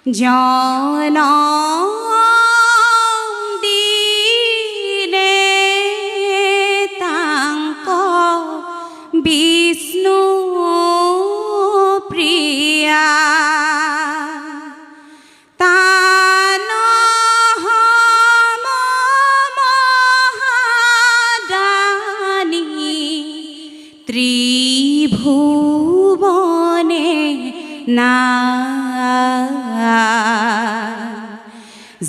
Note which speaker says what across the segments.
Speaker 1: জনম দিলে তাঙ্ক বিষ্ণু প্রিয়া ত্রিভুবনে না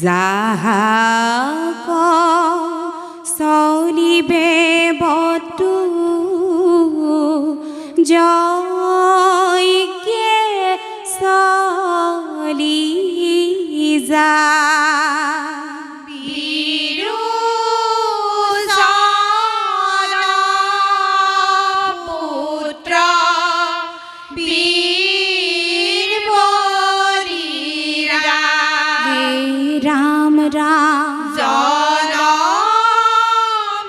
Speaker 1: যাহাক চলিবে বতু জয়কে চলি যা রাম রাম
Speaker 2: জনম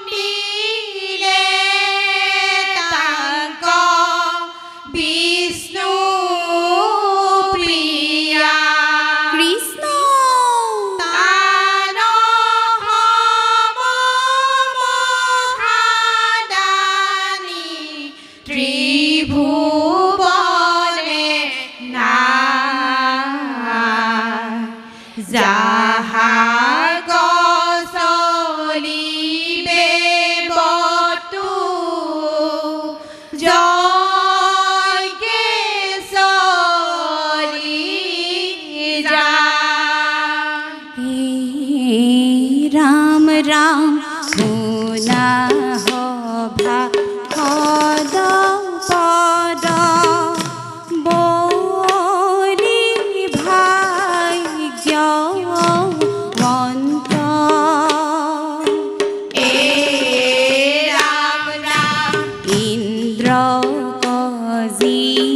Speaker 2: দিলে তাঙ্ক বিষ্ণু প্রিয়া
Speaker 1: কৃষ্ণ
Speaker 2: তানহমহাদানি ত্রিভুবনে না যাহার চলিবে বতু জয়কে চলি যা
Speaker 1: হে রাম রাম শুনা হভা পদ পদ বলি ভাগ্যবন্ত
Speaker 2: এ রাম রাম
Speaker 1: ইন্দ্র কজিনিয়া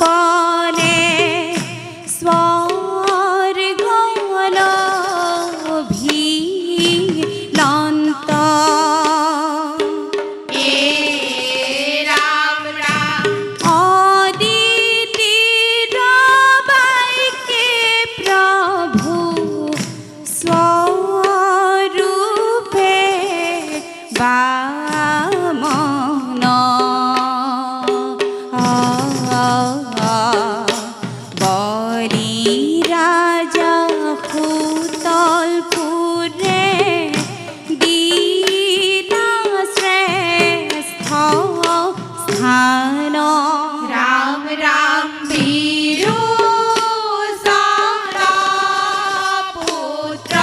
Speaker 1: বলে স্বর্গলোভিলন্ত
Speaker 2: এ রাম রাম
Speaker 1: অদিতির বাইকে প্রভু স্বরূপে বামন বলি রাজা ফুতলপুরে দিলা শ্রেষ্ঠ স্থান
Speaker 2: রাম রাম বীরু পুত্র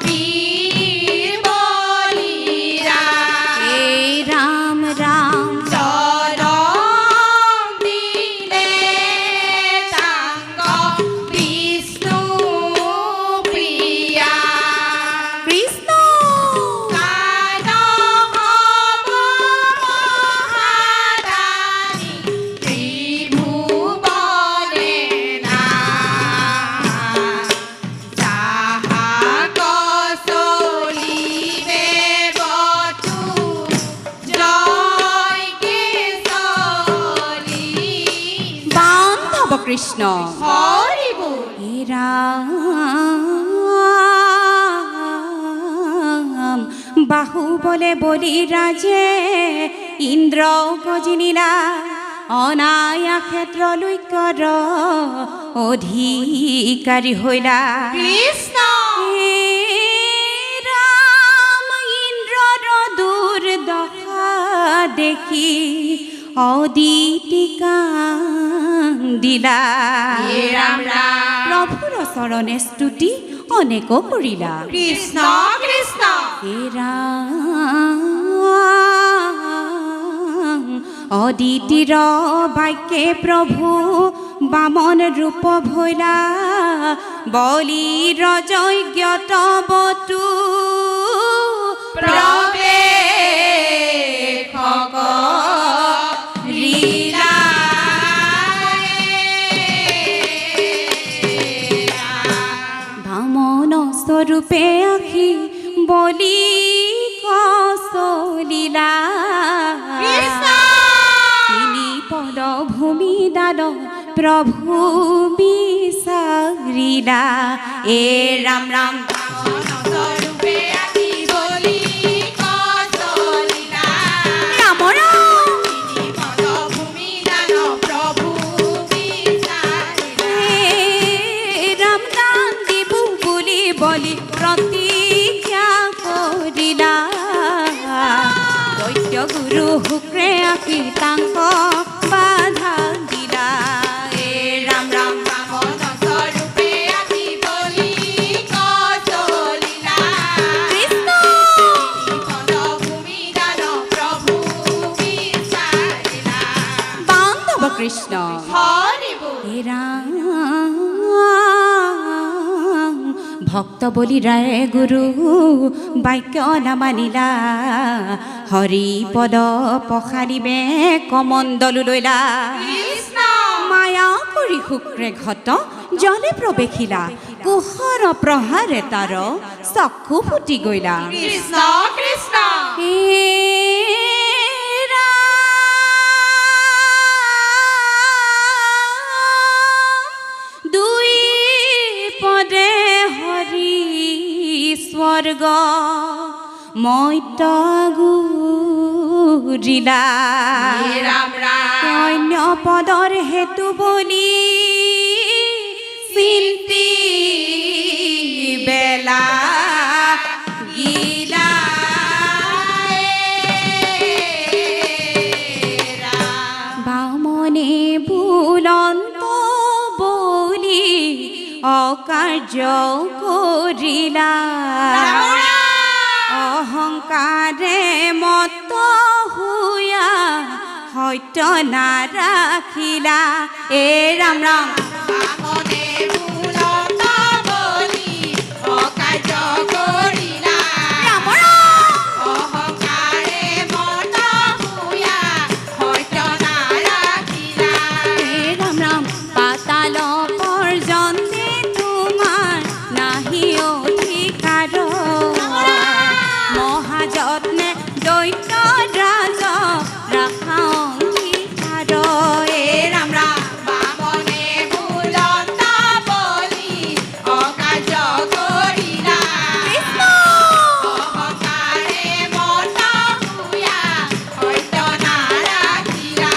Speaker 2: বীর বলিরা
Speaker 1: হে রাম রাম
Speaker 2: জনম দিলে তাঙ্ক বিষ্ণু প্রিয়া
Speaker 1: কৃষ্ণ
Speaker 2: তানহমহাদানি ত্রিভুবনে না যাহাক চলিবে বতু জয়কে চলি
Speaker 1: বান্ধব কৃষ্ণ
Speaker 2: হরি বল
Speaker 1: হে রাম বাহু বলে বলি রাজে ইন্দ্র গজিনীলা অনায়া ক্ষেত্র লৈক্যৰ অধিকাৰী হইলা
Speaker 2: কৃষ্ণ
Speaker 1: হে রাম ইন্দ্ৰৰ দুৰ্দশা দেখি অদিতি কান্দিলা
Speaker 2: হে ৰাম ৰাম
Speaker 1: প্ৰভুৰ চৰণে স্তুতি অনেক কৰিলা
Speaker 2: কৃষ্ণ কৃষ্ণ
Speaker 1: হে ৰাম অদিতিৰ বাক্যে প্ৰভু বামন ৰূপ ভৈলা বলিৰ যজ্ঞত বতু
Speaker 2: প্ৰৱেশক লীলা
Speaker 1: বামন স্বৰূপে আহি বলি কচলিলা তিনি পদ ভূমি দান প্রভু বিচাৰিলা এ ৰাম ৰাম
Speaker 2: স্বৰূপে আহি বলি কচলিলা
Speaker 1: ৰাম ৰাম
Speaker 2: তিনি পদভূমি দান প্ৰভু বিচাৰিলা
Speaker 1: ৰাম দান দিবু বুলি বলি প্ৰতিজ্ঞা কৰিলা দৈত্য গুৰু শুক্ৰে আহি তাংক বাধা দিলা এ ৰাম ৰাম
Speaker 2: বামন স্বৰূপে আহি বলি কচলিলা
Speaker 1: কৃষ্ণ
Speaker 2: তিনি পদভূমি দান প্ৰভু বিচাৰিলা
Speaker 1: বান্ধৱ কৃষ্ণ
Speaker 2: হৰি বল
Speaker 1: হে ৰাম ভক্ত বলি ৰায় গুৰু বাক্য নামানিলা হৰি পদ পখাৰিবে কমণ্ডলো লৈলা
Speaker 2: কৃষ্ণ
Speaker 1: মায়া কৰি শুক্ৰে ঘট জলে প্ৰৱেশিলা কুশৰ প্ৰহাৰে তাৰ চক্ষু ফুটি গৈলা
Speaker 2: কৃষ্ণ কৃষ্ণ
Speaker 1: হে ৰাম, দুই পদে হৰি স্বৰ্গ মৈত গুৰিলা
Speaker 2: ৰাম ৰাম
Speaker 1: অন্য পদৰ হেতু বলি চিন্তি বেলা গিলা বামনে বুলন্ত বলি অকাৰ্য কৰিলা অহংকাৰে মত হুয়া সত্য নাৰাখিলা এ ৰাম ৰাম
Speaker 2: বামনে বুলন্ত বলি অকাৰ্য কৰিলা
Speaker 1: ৰাম ৰাম
Speaker 2: অহংকাৰে মত হুয়া সত্য নাৰাখিলা
Speaker 1: হে ৰাম ৰাম পাতাল পৰ্যন্তে তোমাৰ নাহি অধিকাৰ মহাযত্নে দৈত্য ৰাজ ৰাখা অংগীকাৰ এ ৰাম ৰাম
Speaker 2: বামনে বুলন্ত বলি অকাৰ্য কৰিলা
Speaker 1: কৃষ্ণ
Speaker 2: অহংকাৰে মত হুয়া সত্য নাৰাখিলা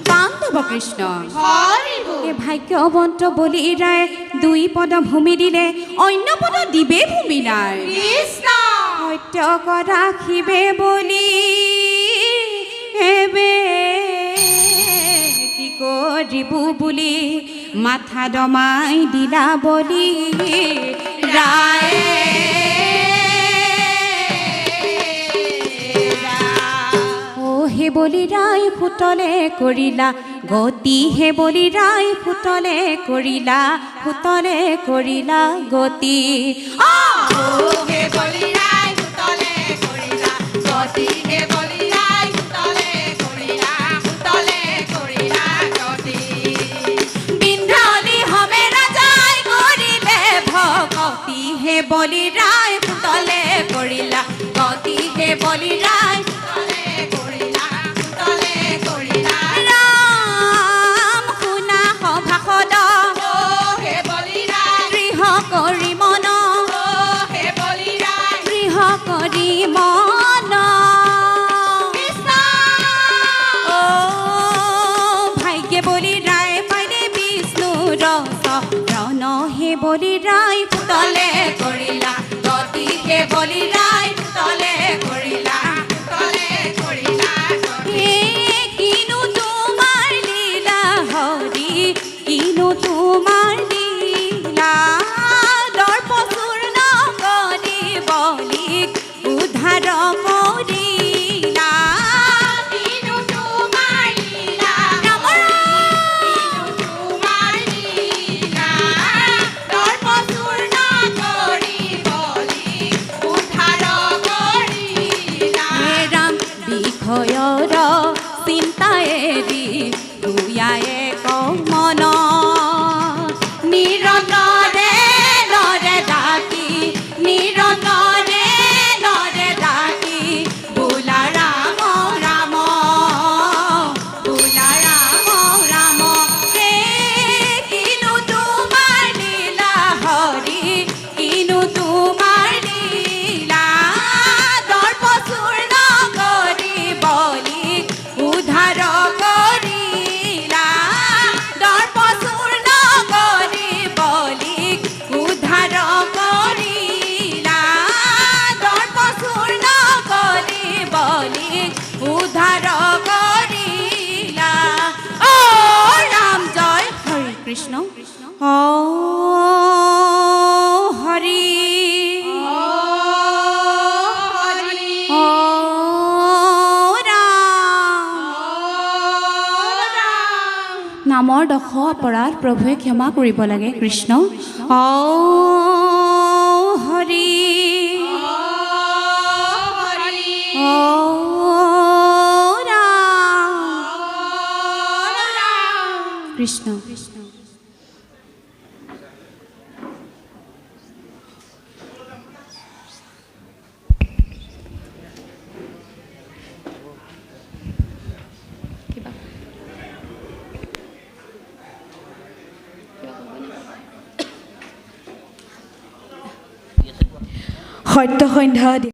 Speaker 1: বান্ধৱ কৃষ্ণ
Speaker 2: হৰি বল
Speaker 1: এ ভাগ্যৱন্ত বলি ৰায় দুই পদ ভূমি দিলে অন্য পদ দিবে ভূমি নাই
Speaker 2: কৃষ্ণ
Speaker 1: সত্য ৰাখিবে বুলি এবে কি কৰিবু বুলি মাথা দমাই দিলা বলি ৰায় অ হে বলি ৰায় সুতলে কৰিলা গতি হে বলি ৰায় সুতলে কৰিলা গতি
Speaker 2: হে বলিৰাই সুতলে কৰিলা গতি হে বলিৰাই সুতলে কৰিলা গতি
Speaker 1: বিন্ধ্যাৱলী হমেৰা যায় কৰিলে ভকতি হে বলি ৰায় সুতলে কৰিলা গতি হে বলি ৰায়
Speaker 2: সুতলে কৰিলা
Speaker 1: ৰাম শুনা সভাসদ
Speaker 2: অ হে বলিৰাই
Speaker 1: গৃহ কৰি মন
Speaker 2: অ হে বলিৰাই
Speaker 1: গৃহ কৰি মন
Speaker 2: কৃষ্ণ
Speaker 1: অ ভাগ্যে বলি ৰায় পাইলে বিষ্ণু ৰস ৰণ হে বলি ৰায় সুতলে কৰিলা গতি হে বলি ৰায় সুতলে কৰিলা হে কিনো তোমাৰ লীলা হৰি কিনো তোমাৰ লীলা দৰ্প চূৰ্ণ কৰি বলিক উদ্ধাৰ কৰিলা
Speaker 2: কিনো তোমাৰ লীলা
Speaker 1: ৰাম
Speaker 2: তোমাৰ লীলা দৰ্প চূৰ্ণ কৰি বলি উদ্ধাৰ
Speaker 1: কৃষ্ণ ও হৰি ও ৰাম নামৰ দশ অপৰাধ প্ৰভুৱে ক্ষমা কৰিব লাগে কৃষ্ণ ও হৰি ও ৰাম কৃষ্ণ
Speaker 3: সত্য সন্ধ্যা